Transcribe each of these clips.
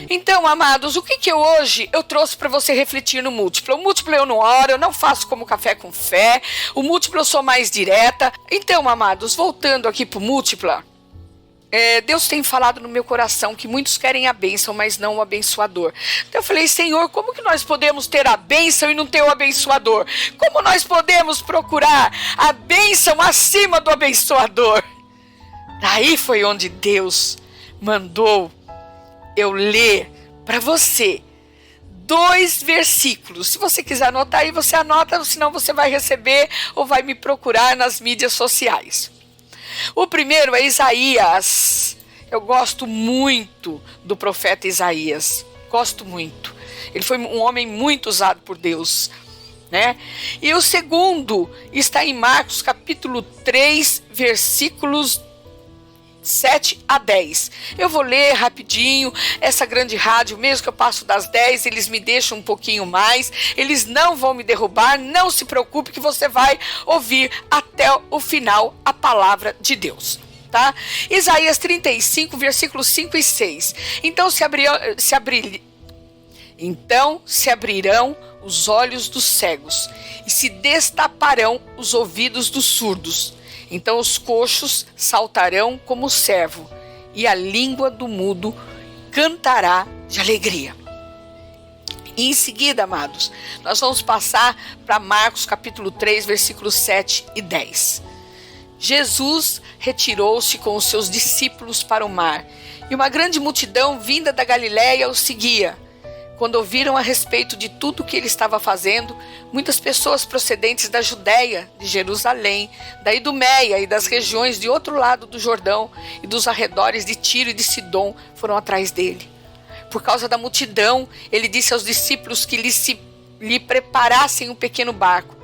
Então, amados, o que hoje eu trouxe para você refletir no múltiplo? O múltiplo eu não oro, eu não faço como café com fé. O múltiplo eu sou mais direta. Então, amados, voltando aqui para o múltipla, Deus tem falado no meu coração que muitos querem a bênção, mas não o abençoador. Então eu falei, Senhor, como que nós podemos ter a bênção e não ter o abençoador? Como nós podemos procurar a bênção acima do abençoador? Daí foi onde Deus mandou eu ler para você 2 versículos. Se você quiser anotar aí, você anota, senão você vai receber ou vai me procurar nas mídias sociais. O primeiro é Isaías. Eu gosto muito do profeta Isaías. Gosto muito. Ele foi um homem muito usado por Deus, né? E o segundo está em Marcos capítulo 3, versículos 7 a 10. Eu vou ler rapidinho. Essa grande rádio, mesmo que eu passo das 10, eles me deixam um pouquinho mais. Eles não vão me derrubar. Não se preocupe que você vai ouvir até o final a palavra de Deus, tá? Isaías 35, versículos 5 e 6. Então se abrirão os olhos dos cegos e se destaparão os ouvidos dos surdos. Então os coxos saltarão como o servo, e a língua do mudo cantará de alegria. E em seguida, amados, nós vamos passar para Marcos capítulo 3, versículos 7 e 10. Jesus retirou-se com os seus discípulos para o mar, e uma grande multidão vinda da Galiléia o seguia. Quando ouviram a respeito de tudo o que ele estava fazendo, muitas pessoas procedentes da Judéia, de Jerusalém, da Idumeia e das regiões de outro lado do Jordão e dos arredores de Tiro e de Sidom foram atrás dele. Por causa da multidão, ele disse aos discípulos que lhe preparassem um pequeno barco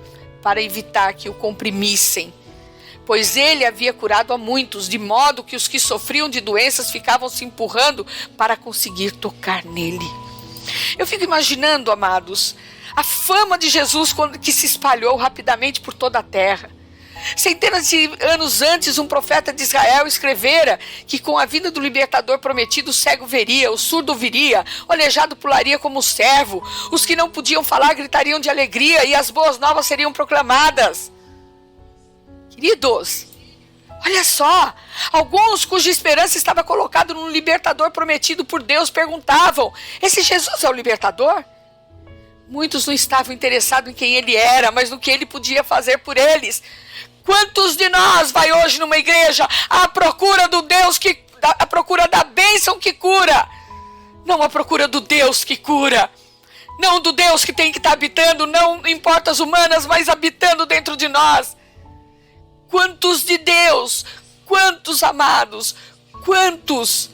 para evitar que o comprimissem, pois ele havia curado a muitos, de modo que os que sofriam de doenças ficavam se empurrando para conseguir tocar nele. Eu fico imaginando, amados, a fama de Jesus que se espalhou rapidamente por toda a terra. Centenas de anos antes, um profeta de Israel escrevera que com a vinda do libertador prometido, o cego veria, o surdo ouviria, o aleijado pularia como servo, os que não podiam falar gritariam de alegria e as boas novas seriam proclamadas. Queridos, olha só, alguns cuja esperança estava colocada no libertador prometido por Deus perguntavam, esse Jesus é o libertador? Muitos não estavam interessados em quem ele era, mas no que ele podia fazer por eles. Quantos de nós vai hoje numa igreja à procura do Deus à procura da bênção que cura? Não à procura do Deus que cura. Não do Deus que tem que estar habitando, não em portas humanas, mas habitando dentro de nós. Quantos de Deus? Quantos amados? Quantos?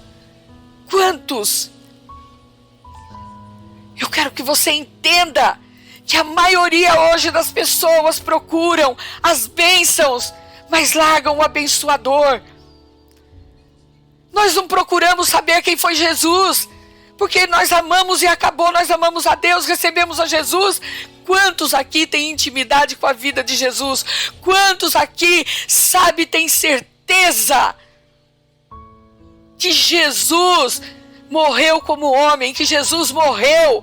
Eu quero que você entenda que a maioria hoje das pessoas procuram as bênçãos, mas largam o abençoador. Nós não procuramos saber quem foi Jesus, porque nós amamos e acabou, nós amamos a Deus, recebemos a Jesus. Quantos aqui têm intimidade com a vida de Jesus? Quantos aqui têm certeza que Jesus morreu como homem, que Jesus morreu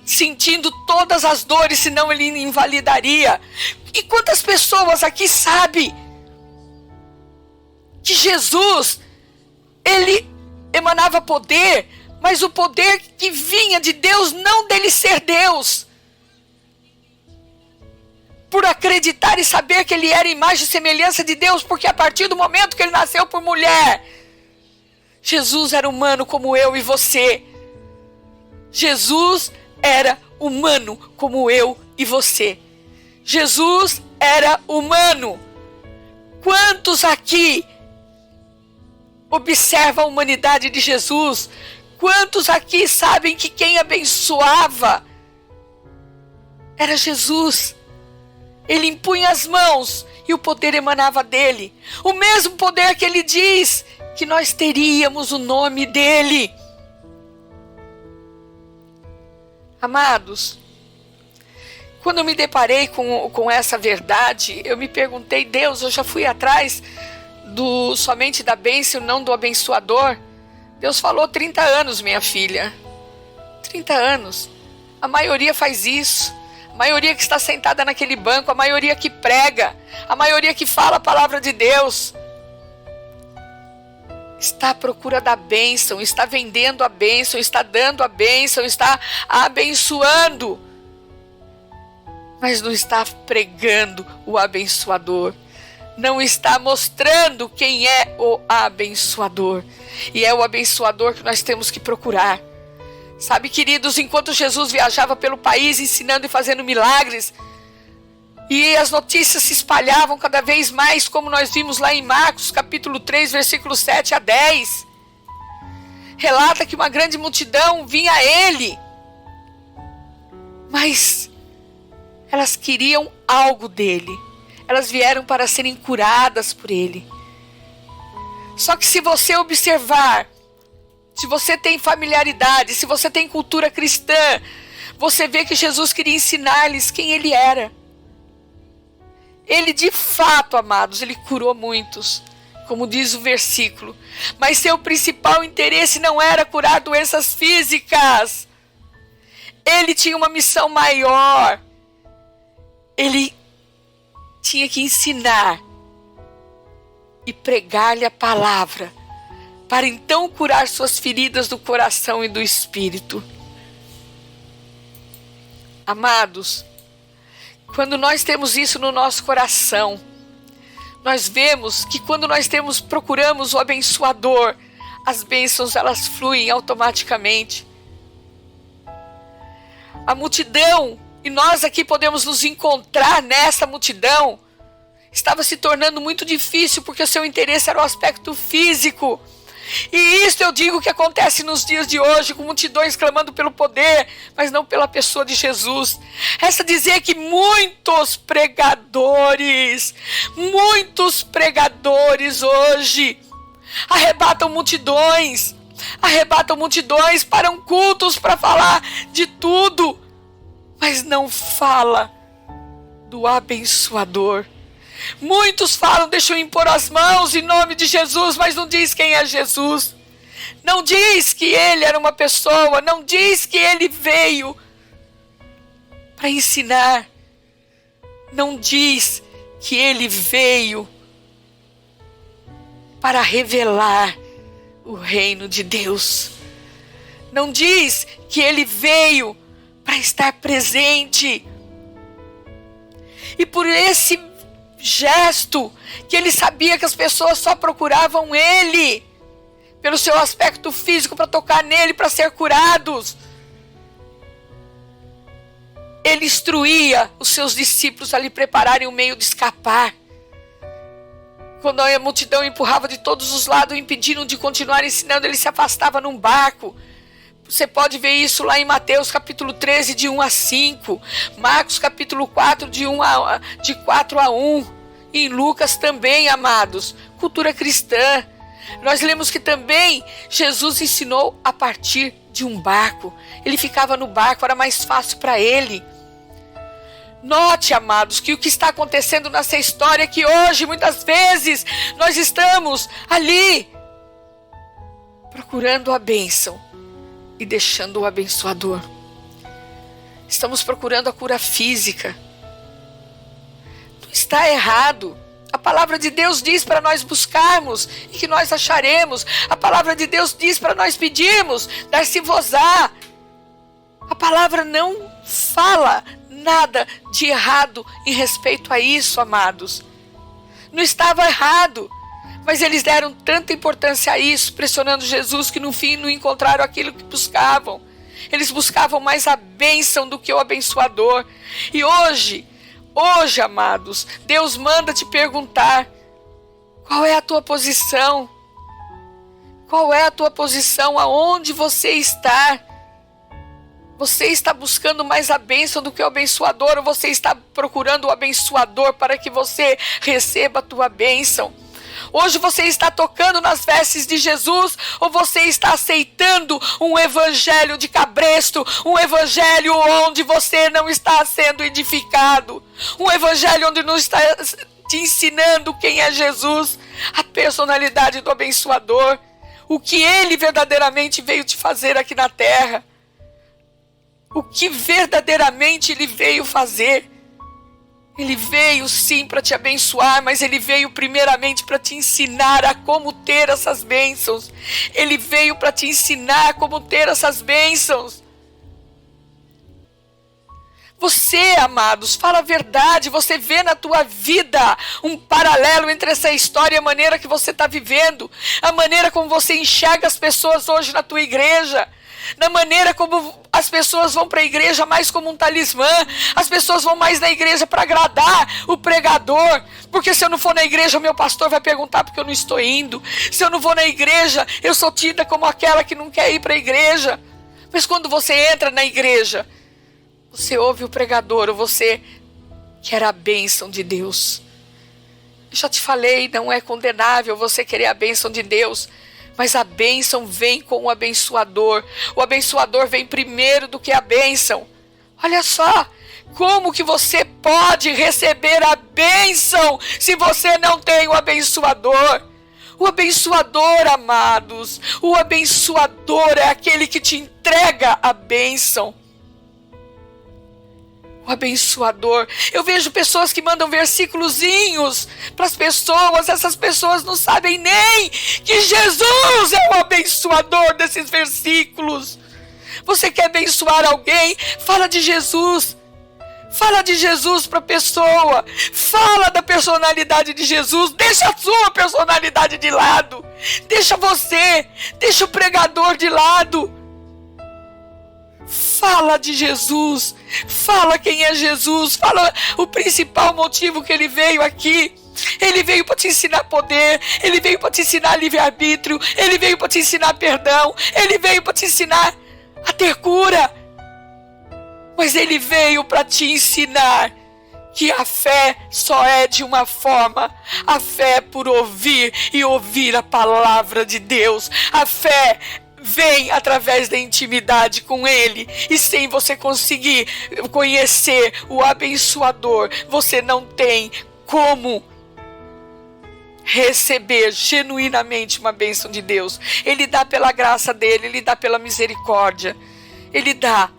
sentindo todas as dores, senão ele invalidaria? E quantas pessoas aqui sabem que Jesus, ele emanava poder, mas o poder que vinha de Deus, não dele ser Deus? Por acreditar e saber que ele era imagem e semelhança de Deus, porque a partir do momento que ele nasceu por mulher, Jesus era humano como eu e você. Jesus era humano como eu e você. Jesus era humano. Quantos aqui observam a humanidade de Jesus? Quantos aqui sabem que quem abençoava era Jesus? Ele impunha as mãos e o poder emanava dele. O mesmo poder que ele diz que nós teríamos o nome dele. Amados, quando eu me deparei com essa verdade, eu me perguntei, Deus, eu já fui atrás somente da bênção, não do abençoador. Deus falou 30 anos, minha filha. 30 anos. A maioria faz isso. A maioria que está sentada naquele banco, a maioria que prega, a maioria que fala a palavra de Deus, está à procura da bênção, está vendendo a bênção, está dando a bênção, está abençoando, mas não está pregando o abençoador, não está mostrando quem é o abençoador, e é o abençoador que nós temos que procurar. Sabe, queridos, enquanto Jesus viajava pelo país ensinando e fazendo milagres, e as notícias se espalhavam cada vez mais, como nós vimos lá em Marcos, capítulo 3, versículos 7 a 10. Relata que uma grande multidão vinha a ele, mas elas queriam algo dele. Elas vieram para serem curadas por ele. Só que se você observar, se você tem familiaridade, se você tem cultura cristã, você vê que Jesus queria ensinar-lhes quem ele era. Ele de fato, amados, ele curou muitos, como diz o versículo. Mas seu principal interesse não era curar doenças físicas. Ele tinha uma missão maior. Ele tinha que ensinar e pregar-lhe a palavra, para então curar suas feridas do coração e do espírito. Amados, quando nós temos isso no nosso coração, nós vemos que quando nós procuramos o abençoador, as bênçãos elas fluem automaticamente. A multidão, e nós aqui podemos nos encontrar nessa multidão, estava se tornando muito difícil porque o seu interesse era o aspecto físico. E isso eu digo que acontece nos dias de hoje, com multidões clamando pelo poder, mas não pela pessoa de Jesus. Resta dizer que muitos pregadores hoje arrebatam multidões, param cultos para falar de tudo, mas não fala do abençoador. Muitos falam, deixa eu impor as mãos em nome de Jesus, mas não diz quem é Jesus. Não diz que ele era uma pessoa, não diz que ele veio para ensinar. Não diz que ele veio para revelar o reino de Deus. Não diz que ele veio para estar presente. E por esse gesto, que ele sabia que as pessoas só procuravam ele, pelo seu aspecto físico, para tocar nele, para ser curados, ele instruía os seus discípulos a lhe prepararem um meio de escapar. Quando a multidão empurrava de todos os lados, impedindo de continuar ensinando, ele se afastava num barco. Você pode ver isso lá em Mateus capítulo 13, de 1 a 5. Marcos capítulo 4, de 4 a 1. E em Lucas também, amados. Cultura cristã. Nós lemos que também Jesus ensinou a partir de um barco. Ele ficava no barco, era mais fácil para ele. Note, amados, que o que está acontecendo nessa história é que hoje, muitas vezes, nós estamos ali procurando a bênção e deixando o abençoador. Estamos procurando a cura física. Não está errado. A palavra de Deus diz para nós buscarmos e que nós acharemos. A palavra de Deus diz para nós pedirmos, dar-se-vos-á. A palavra não fala nada de errado em respeito a isso, amados. Não estava errado. Mas eles deram tanta importância a isso, pressionando Jesus, que no fim não encontraram aquilo que buscavam. Eles buscavam mais a bênção do que o abençoador. E hoje, amados, Deus manda te perguntar: qual é a tua posição? Qual é a tua posição? Aonde você está? Você está buscando mais a bênção do que o abençoador? Ou você está procurando o abençoador para que você receba a tua bênção? Hoje você está tocando nas vestes de Jesus, ou você está aceitando um evangelho de cabresto, um evangelho onde você não está sendo edificado, um evangelho onde não está te ensinando quem é Jesus, a personalidade do abençoador, o que Ele verdadeiramente veio te fazer aqui na terra. O que verdadeiramente Ele veio fazer. Ele veio sim para te abençoar, mas Ele veio primeiramente para te ensinar a como ter essas bênçãos. Ele veio para te ensinar como ter essas bênçãos. Você, amados, fala a verdade, você vê na tua vida um paralelo entre essa história e a maneira que você está vivendo, a maneira como você enxerga as pessoas hoje na tua igreja, na maneira como as pessoas vão para a igreja mais como um talismã, as pessoas vão mais na igreja para agradar o pregador, porque se eu não for na igreja, o meu pastor vai perguntar porque eu não estou indo, se eu não vou na igreja, eu sou tida como aquela que não quer ir para a igreja. Mas quando você entra na igreja, você ouve o pregador, ou você quer a bênção de Deus. Eu já te falei, não é condenável você querer a bênção de Deus, mas a bênção vem com o abençoador. O abençoador vem primeiro do que a bênção. Olha só, como que você pode receber a bênção se você não tem o abençoador? O abençoador, amados, o abençoador é aquele que te entrega a bênção. O abençoador. Eu vejo pessoas que mandam versículozinhos para as pessoas. Essas pessoas não sabem nem que Jesus é o abençoador desses versículos. Você quer abençoar alguém? Fala de Jesus. Fala de Jesus para a pessoa. Fala da personalidade de Jesus. Deixa a sua personalidade de lado. Deixa você. Deixa o pregador de lado. Fala de Jesus, fala quem é Jesus, fala o principal motivo que Ele veio aqui. Ele veio para te ensinar poder, Ele veio para te ensinar livre-arbítrio, Ele veio para te ensinar perdão, Ele veio para te ensinar a ter cura. Mas Ele veio para te ensinar que a fé só é de uma forma. A fé é por ouvir e ouvir a palavra de Deus. A fé vem através da intimidade com Ele. E sem você conseguir conhecer o abençoador, você não tem como receber genuinamente uma bênção de Deus. Ele dá pela graça dele, Ele dá pela misericórdia. Ele dá,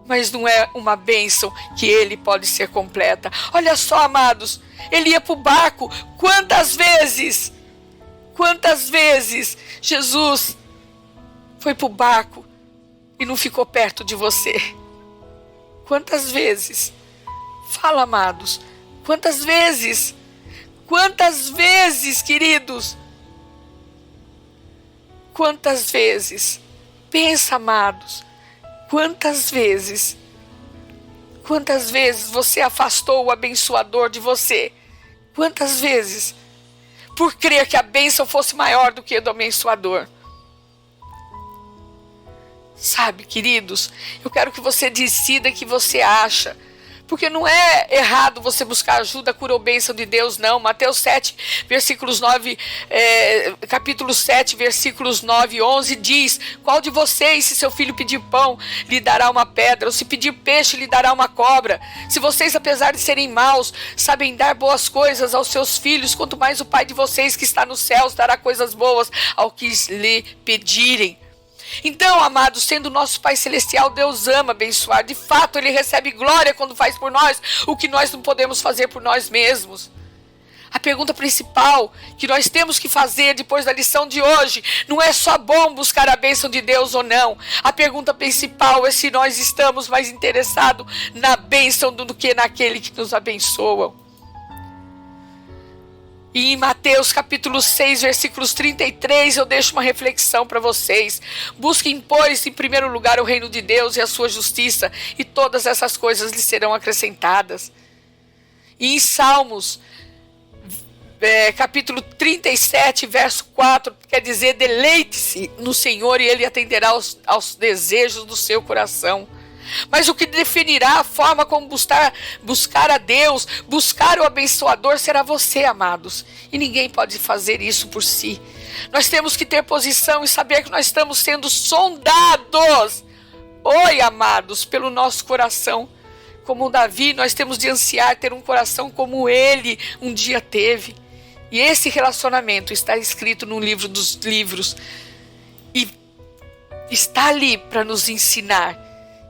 mas não é uma bênção que Ele pode ser completa. Olha só, amados, Ele ia para o barco. Quantas vezes Jesus foi para o barco e não ficou perto de você? Quantas vezes? Fala, amados. Quantas vezes? Quantas vezes, queridos? Quantas vezes? Pensa, amados. Quantas vezes? Quantas vezes você afastou o abençoador de você? Quantas vezes? Por crer que a bênção fosse maior do que a do abençoador. Sabe, queridos, eu quero que você decida o que você acha. Porque não é errado você buscar ajuda, cura ou bênção de Deus, não. Mateus 7, versículos 9, capítulo 7, versículos 9 e 11 diz: qual de vocês, se seu filho pedir pão, lhe dará uma pedra? Ou se pedir peixe, lhe dará uma cobra? Se vocês, apesar de serem maus, sabem dar boas coisas aos seus filhos, quanto mais o Pai de vocês que está nos céus dará coisas boas ao que lhe pedirem. Então, amados, sendo nosso Pai Celestial, Deus ama abençoar. De fato, Ele recebe glória quando faz por nós o que nós não podemos fazer por nós mesmos. A pergunta principal que nós temos que fazer depois da lição de hoje não é só bom buscar a bênção de Deus ou não. A pergunta principal é se nós estamos mais interessados na bênção do que naquele que nos abençoa. E em Mateus capítulo 6, versículos 33, eu deixo uma reflexão para vocês. Busquem, pois, em primeiro lugar o reino de Deus e a sua justiça, e todas essas coisas lhes serão acrescentadas. E em Salmos, capítulo 37, verso 4, quer dizer: deleite-se no Senhor e Ele atenderá aos desejos do seu coração. Mas o que definirá a forma como buscar a Deus, buscar o abençoador, será você, amados. E ninguém pode fazer isso por si. Nós temos que ter posição e saber que nós estamos sendo sondados. Oi, amados, pelo nosso coração. Como Davi, nós temos de ansiar ter um coração como ele um dia teve. E esse relacionamento está escrito no livro dos livros. está ali para nos ensinar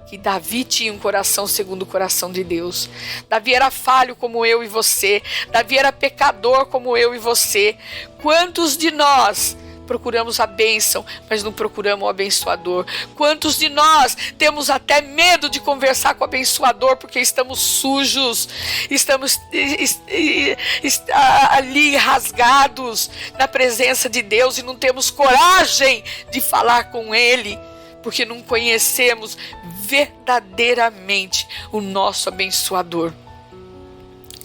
que Davi tinha um coração segundo o coração de Deus. Davi era falho como eu e você. Davi era pecador como eu e você. Quantos de nós procuramos a bênção, mas não procuramos o abençoador? Quantos de nós temos até medo de conversar com o abençoador porque estamos sujos, estamos ali rasgados na presença de Deus e não temos coragem de falar com Ele, porque não conhecemos verdadeiramente o nosso abençoador.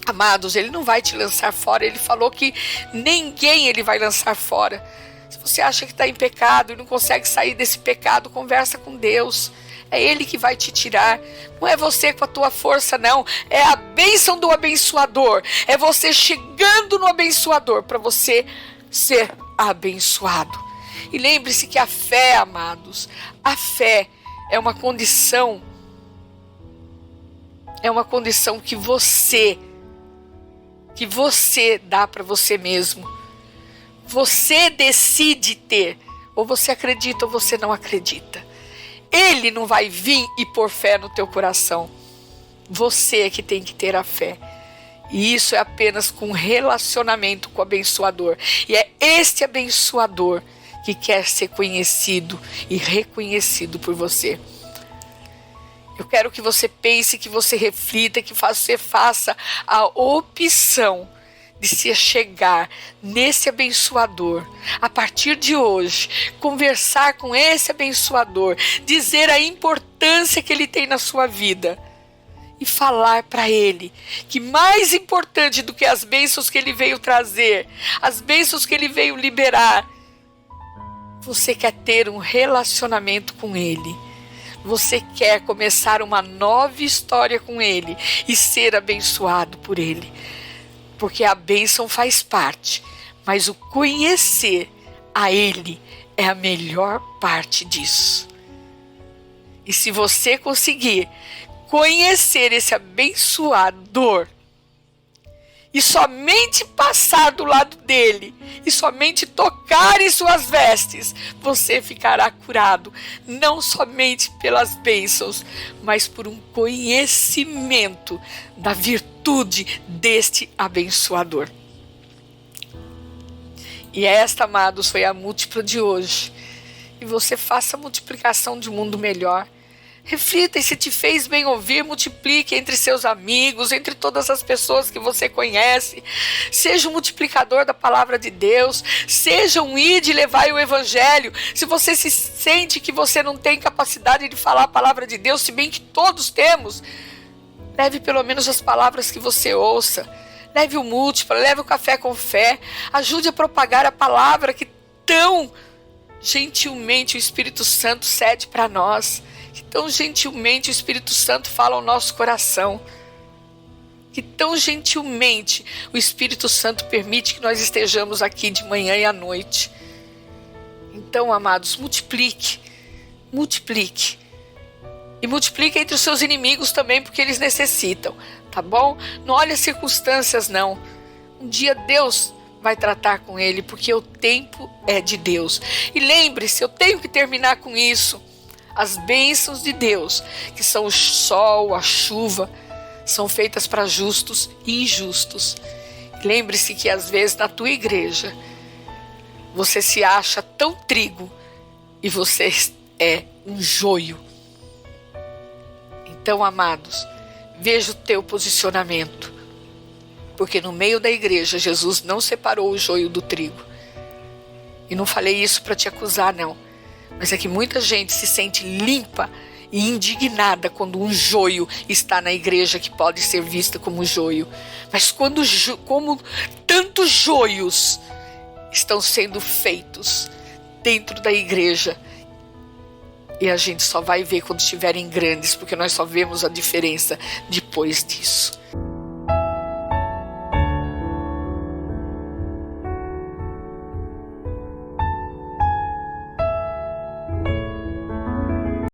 Amados, Ele não vai te lançar fora. Ele falou que ninguém Ele vai lançar fora. Se você acha que está em pecado e não consegue sair desse pecado, conversa com Deus. É Ele que vai te tirar. Não é você com a tua força, não. É a bênção do abençoador. É você chegando no abençoador para você ser abençoado. E lembre-se que a fé, amados, a fé é uma condição que você dá para você mesmo. Você decide ter, ou você acredita ou você não acredita. Ele não vai vir e pôr fé no teu coração. Você é que tem que ter a fé. E isso é apenas com relacionamento com o abençoador. E é este abençoador que quer ser conhecido e reconhecido por você. Eu quero que você pense, que você reflita, que você faça a opção de se chegar nesse abençoador, a partir de hoje, conversar com esse abençoador, dizer a importância que ele tem na sua vida e falar para ele que mais importante do que as bênçãos que ele veio trazer, as bênçãos que ele veio liberar, você quer ter um relacionamento com ele. Você quer começar uma nova história com ele e ser abençoado por ele. Porque a bênção faz parte, mas o conhecer a Ele é a melhor parte disso. E se você conseguir conhecer esse abençoador e somente passar do lado dele e somente tocar em suas vestes, você ficará curado, não somente pelas bênçãos, mas por um conhecimento da virtude deste abençoador. E esta, amados, foi a múltipla de hoje. E você faça a multiplicação de um mundo melhor. Reflita, e se te fez bem ouvir, multiplique entre seus amigos, entre todas as pessoas que você conhece. Seja um multiplicador da palavra de Deus. Seja um ide e levai o evangelho. Se você se sente que você não tem capacidade de falar a palavra de Deus, se bem que todos temos, leve pelo menos as palavras que você ouça. Leve o múltiplo, leve o café com fé. Ajude a propagar a palavra que tão gentilmente o Espírito Santo cede para nós. Que tão gentilmente o Espírito Santo fala ao nosso coração. Que tão gentilmente o Espírito Santo permite que nós estejamos aqui de manhã e à noite. Então, amados, multiplique. Multiplique. E multiplique entre os seus inimigos também, porque eles necessitam. Tá bom? Não olhe as circunstâncias, não. Um dia Deus vai tratar com ele, porque o tempo é de Deus. E lembre-se, eu tenho que terminar com isso. As bênçãos de Deus, que são o sol, a chuva, são feitas para justos e injustos. Lembre-se que às vezes na tua igreja, você se acha tão trigo e você é um joio. Então, amados, veja o teu posicionamento. Porque no meio da igreja, Jesus não separou o joio do trigo. E não falei isso para te acusar, não. Mas é que muita gente se sente limpa e indignada quando um joio está na igreja que pode ser vista como joio. Mas como tantos joios estão sendo feitos dentro da igreja. E a gente só vai ver quando estiverem grandes, porque nós só vemos a diferença depois disso.